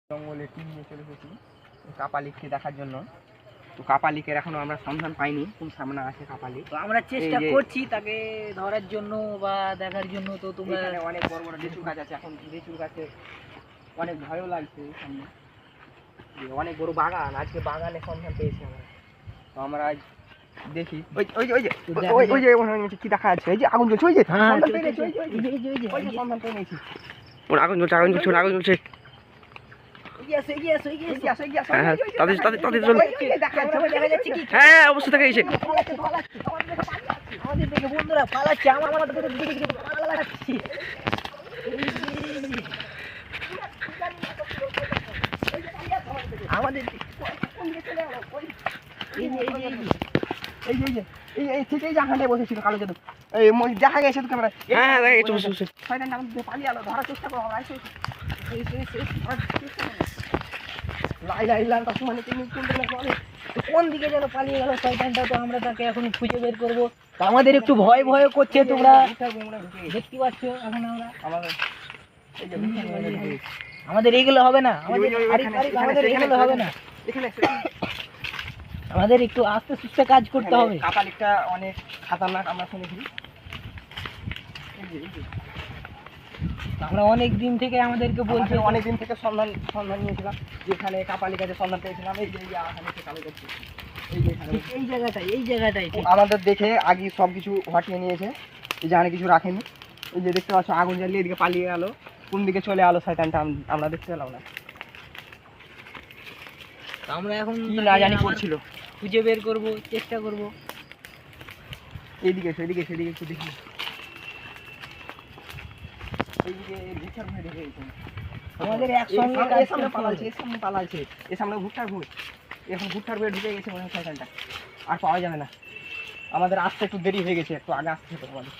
জঙ্গলে টিম নিয়ে চলে এসেছি কাপালিককে দেখার জন্য। তো কাপালিকের এখনো আমরা সন্ধান পাইনি, কোন সামনে আছে কাপালিক। তো আমরা চেষ্টা করছি তাকে ধরার জন্য বা দেখার জন্য। তো তোমরা অনেক বড় বড় লিচু গাছ আছে, এখন লিচুর গাছে অনেক ভয়ও লাগছে। সামনে অনেক বড় বাগান, আজকে বাগানে সন্ধান পেয়েছি আমরা। তো আমরা আজ দেখি ওই ওই ওই যে ওই ওই যে কি দেখা যাচ্ছে, এই যে আগুন জ্বলছে, ওই যে সন্ধান পেয়ে গেছি, ওই যে সন্ধান পেয়ে গেছি। ওর আগুন জ্বলছে, আগুন জ্বলছে, আগুন জ্বলছে। হ্যাঁ অবশ্যই দেখা গেছে। আমাদের দিকে বন্ধুরা পালাচ্ছে, আমাদের দিকে পালাচ্ছে। আমাদের বসেছিল কালো জাদু, দেখা গেছে তো ক্যামেরা। হ্যাঁ দেখা গেছে, বসে পালিয়ে আলো ধরার চেষ্টা করো। কোন দিকে যেন পালিয়ে গেল শয়তানটা, তো আমরা তাকে এখন খুঁজে বের করবো। আমাদের একটু ভয় ভয় করছে, তোমরা দেখতে পাচ্ছ। এখন আমাদের এইগুলো হবে না, আমাদের এইগুলো হবে না, আমাদের একটু আস্তে সুস্থে কাজ করতে হবে। কাপালিকটা অনেক খাতারনাক আমরা শুনেছি। আমরা অনেক দিন থেকে আমাদেরকে বলছে, অনেক দিন থেকে সন্ধান নিয়েছিলাম যেখানে কাপালিক আছে, সন্ধান পেয়েছিলাম। এই যে কালো করছে, এই জায়গাটাই আমাদের দেখে আগে সব কিছু হটিয়ে নিয়েছে, এই যে কিছু রাখেনি। এই যে দেখতে পাচ্ছ আগুন জ্বালিয়ে এদিকে পালিয়ে গেল, কোন দিকে চলে গেলো শয়তানটা আমরা দেখতে পেলাম না। আমরা এখন কি না জানি করছিল, খুঁজে বের করব, চেষ্টা করব। এইদিকে সেদিকে একটু দেখি, এইদিকে ভুট্টার ভুঁই রেখে গেছে। আমাদের একসঙ্গে পালাচ্ছে, এর সামনে ভুট্টার ভুঁই, এখন ভুট্টার ভুঁয়ে ঢুকে গেছে মনে হয় শয়তানটা, আর পাওয়া যাবে না। আমাদের আসতে একটু দেরি হয়ে গেছে, একটু আগে আসতে হতো আমাদের।